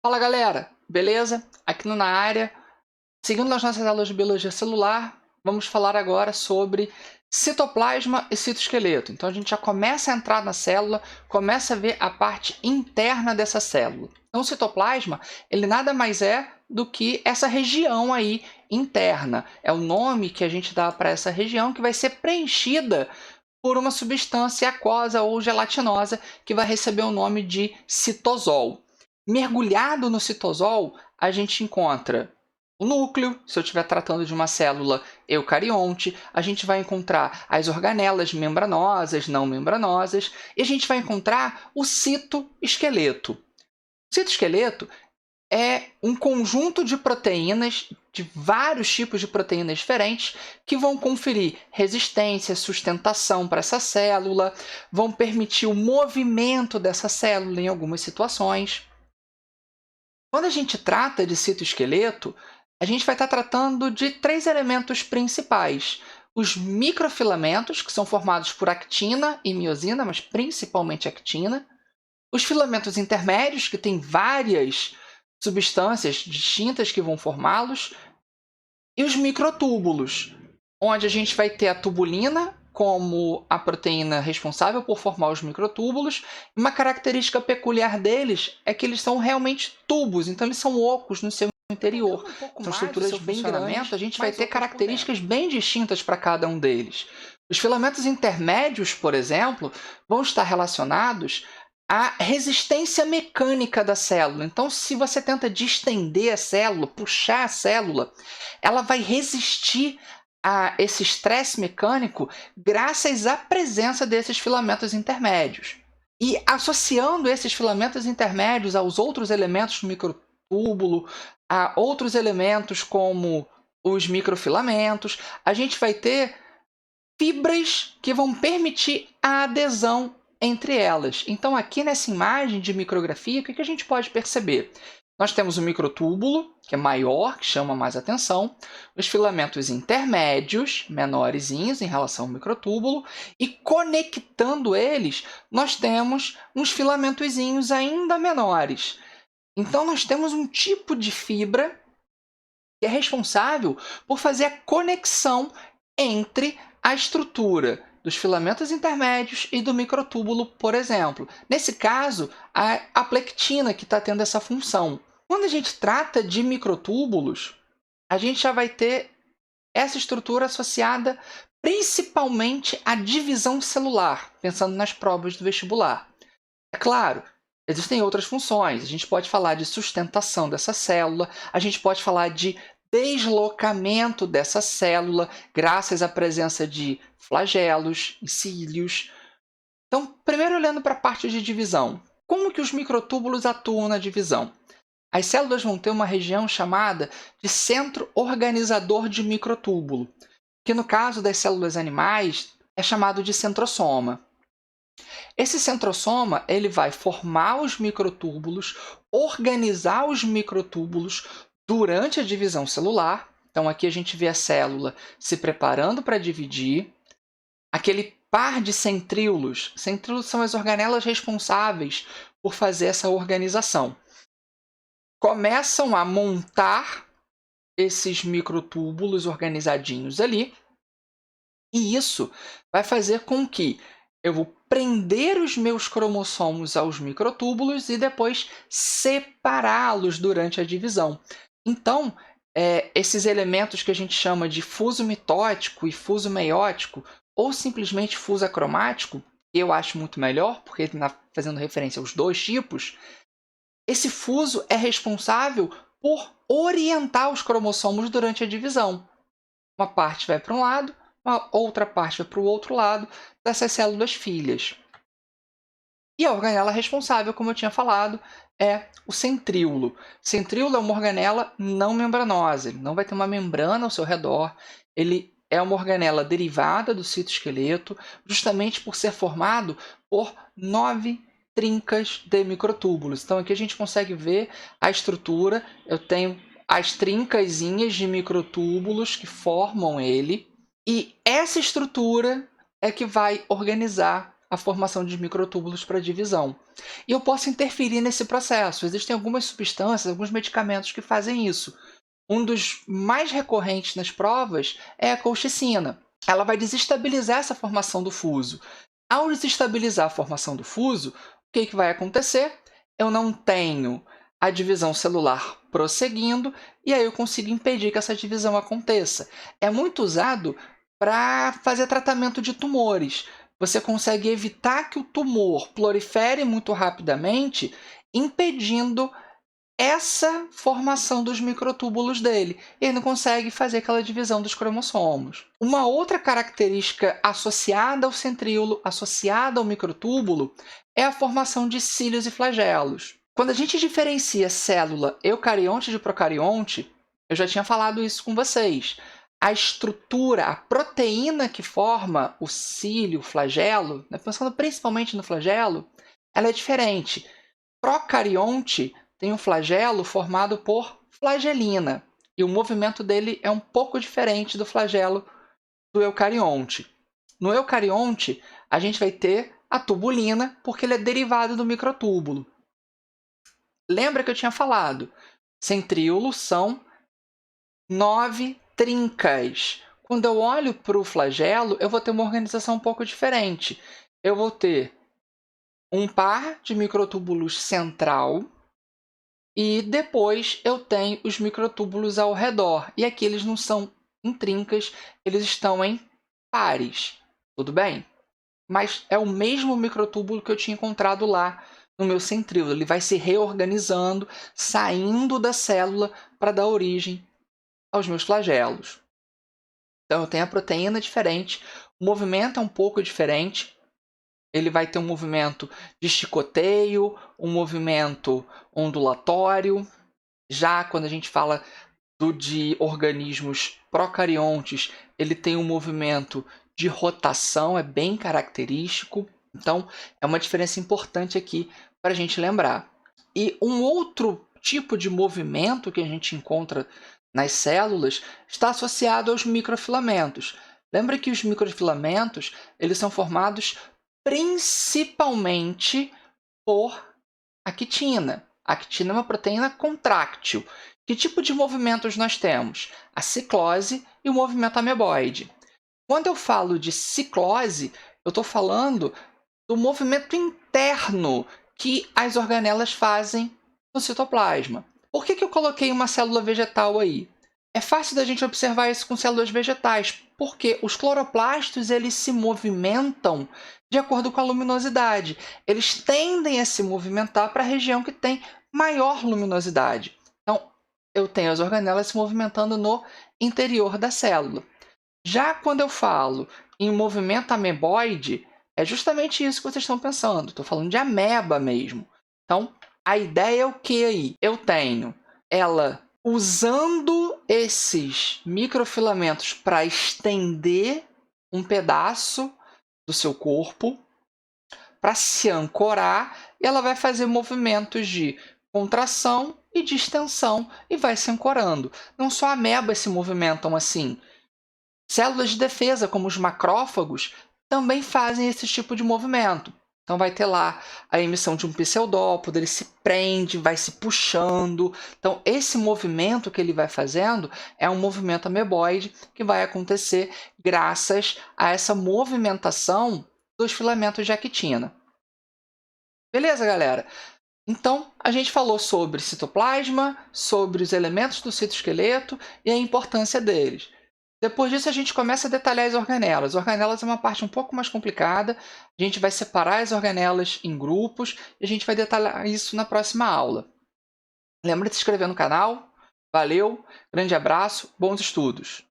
Fala galera, beleza? Aqui no Na Área, seguindo nas nossas aulas de biologia celular, vamos falar agora sobre citoplasma e citoesqueleto. Então a gente já começa a entrar na célula, começa a ver a parte interna dessa célula. Então o citoplasma, ele nada mais é do que essa região aí interna. É o nome que a gente dá para essa região que vai ser preenchida por uma substância aquosa ou gelatinosa que vai receber o nome de citosol. Mergulhado no citosol, a gente encontra o núcleo, se eu estiver tratando de uma célula eucarionte, a gente vai encontrar as organelas membranosas, não membranosas, e a gente vai encontrar o citoesqueleto. O citoesqueleto é um conjunto de proteínas, de vários tipos de proteínas diferentes, que vão conferir resistência, sustentação para essa célula, vão permitir o movimento dessa célula em algumas situações. Quando a gente trata de citoesqueleto, a gente vai estar tratando de três elementos principais. Os microfilamentos, que são formados por actina e miosina, mas principalmente actina. Os filamentos intermédios, que têm várias substâncias distintas que vão formá-los. E os microtúbulos, onde a gente vai ter a tubulina como a proteína responsável por formar os microtúbulos. Uma característica peculiar deles é que eles são realmente tubos, então eles são ocos no seu interior. São estruturas bem grandes, a gente vai ter características bem distintas para cada um deles. Os filamentos intermédios, por exemplo, vão estar relacionados à resistência mecânica da célula. Então, se você tenta distender a célula, puxar a célula, ela vai resistir a esse estresse mecânico graças à presença desses filamentos intermédios. E associando esses filamentos intermédios aos outros elementos do microtúbulo, a outros elementos como os microfilamentos, a gente vai ter fibras que vão permitir a adesão entre elas. Então, aqui nessa imagem de micrografia, o que a gente pode perceber? Nós temos o microtúbulo, que é maior, que chama mais atenção, os filamentos intermédios, menorzinhos em relação ao microtúbulo, e conectando eles, nós temos uns filamentozinhos ainda menores. Então, nós temos um tipo de fibra que é responsável por fazer a conexão entre a estrutura dos filamentos intermédios e do microtúbulo, por exemplo. Nesse caso, a plectina que está tendo essa função. Quando a gente trata de microtúbulos, a gente já vai ter essa estrutura associada principalmente à divisão celular, pensando nas provas do vestibular. É claro, existem outras funções. A gente pode falar de sustentação dessa célula, a gente pode falar de deslocamento dessa célula graças à presença de flagelos e cílios. Então, primeiro olhando para a parte de divisão. Como que os microtúbulos atuam na divisão? As células vão ter uma região chamada de centro organizador de microtúbulo, que no caso das células animais é chamado de centrosoma. Esse centrosoma ele vai formar os microtúbulos, organizar os microtúbulos durante a divisão celular. Então, aqui a gente vê a célula se preparando para dividir. Aquele par de centríolos. Centríolos são as organelas responsáveis por fazer essa organização. Começam a montar esses microtúbulos organizadinhos ali. E isso vai fazer com que eu vou prender os meus cromossomos aos microtúbulos e depois separá-los durante a divisão. Então, esses elementos que a gente chama de fuso mitótico e fuso meiótico, ou simplesmente fuso acromático, que eu acho muito melhor, porque ele está fazendo referência aos dois tipos, esse fuso é responsável por orientar os cromossomos durante a divisão. Uma parte vai para um lado, uma outra parte vai para o outro lado dessas células filhas. E a organela responsável, como eu tinha falado, é o centríolo. Centríolo é uma organela não membranosa, ele não vai ter uma membrana ao seu redor, ele é uma organela derivada do citoesqueleto, justamente por ser formado por 9 trincas de microtúbulos. Então aqui a gente consegue ver a estrutura, eu tenho as trincazinhas de microtúbulos que formam ele, e essa estrutura é que vai organizar a formação de microtúbulos para divisão. E eu posso interferir nesse processo. Existem algumas substâncias, alguns medicamentos que fazem isso. Um dos mais recorrentes nas provas é a colchicina. Ela vai desestabilizar essa formação do fuso. Ao desestabilizar a formação do fuso, o que vai acontecer? Eu não tenho a divisão celular prosseguindo e aí eu consigo impedir que essa divisão aconteça. É muito usado para fazer tratamento de tumores. Você consegue evitar que o tumor prolifere muito rapidamente, impedindo essa formação dos microtúbulos dele. Ele não consegue fazer aquela divisão dos cromossomos. Uma outra característica associada ao centríolo, associada ao microtúbulo, é a formação de cílios e flagelos. Quando a gente diferencia célula eucarionte de procarionte, eu já tinha falado isso com vocês. A estrutura, a proteína que forma o cílio, o flagelo, pensando principalmente no flagelo, ela é diferente. Procarionte tem um flagelo formado por flagelina, e o movimento dele é um pouco diferente do flagelo do eucarionte. No eucarionte, a gente vai ter a tubulina, porque ele é derivado do microtúbulo. Lembra que eu tinha falado? Centríolos são 9 trincas. Quando eu olho para o flagelo, eu vou ter uma organização um pouco diferente. Eu vou ter um par de microtúbulos central, e depois eu tenho os microtúbulos ao redor. E aqui eles não são em trincas, eles estão em pares. Tudo bem? Mas é o mesmo microtúbulo que eu tinha encontrado lá no meu centríolo. Ele vai se reorganizando, saindo da célula para dar origem aos meus flagelos. Então eu tenho a proteína diferente, o movimento é um pouco diferente. Ele vai ter um movimento de chicoteio, um movimento ondulatório. Já quando a gente fala de organismos procariontes, ele tem um movimento de rotação, é bem característico. Então, é uma diferença importante aqui para a gente lembrar. E um outro tipo de movimento que a gente encontra nas células está associado aos microfilamentos. Lembra que os microfilamentos eles são formados principalmente por actina. A actina é uma proteína contráctil. Que tipo de movimentos nós temos? A ciclose e o movimento ameboide. Quando eu falo de ciclose, eu estou falando do movimento interno que as organelas fazem no citoplasma. Por que eu coloquei uma célula vegetal aí? É fácil da gente observar isso com células vegetais, porque os cloroplastos eles se movimentam de acordo com a luminosidade. Eles tendem a se movimentar para a região que tem maior luminosidade. Então, eu tenho as organelas se movimentando no interior da célula. Já quando eu falo em movimento ameboide, é justamente isso que vocês estão pensando. Estou falando de ameba mesmo. Então, a ideia é o que aí? Eu tenho ela usando esses microfilamentos para estender um pedaço do seu corpo, para se ancorar, e ela vai fazer movimentos de contração e de extensão e vai se ancorando. Não só amebas se movimentam assim. Células de defesa, como os macrófagos, também fazem esse tipo de movimento. Então, vai ter lá a emissão de um pseudópodo, ele se prende, vai se puxando. Então, esse movimento que ele vai fazendo é um movimento ameboide que vai acontecer graças a essa movimentação dos filamentos de actina. Beleza, galera? Então, a gente falou sobre citoplasma, sobre os elementos do citoesqueleto e a importância deles. Depois disso, a gente começa a detalhar as organelas. As organelas é uma parte um pouco mais complicada. A gente vai separar as organelas em grupos e a gente vai detalhar isso na próxima aula. Lembra de se inscrever no canal? Valeu, grande abraço, bons estudos!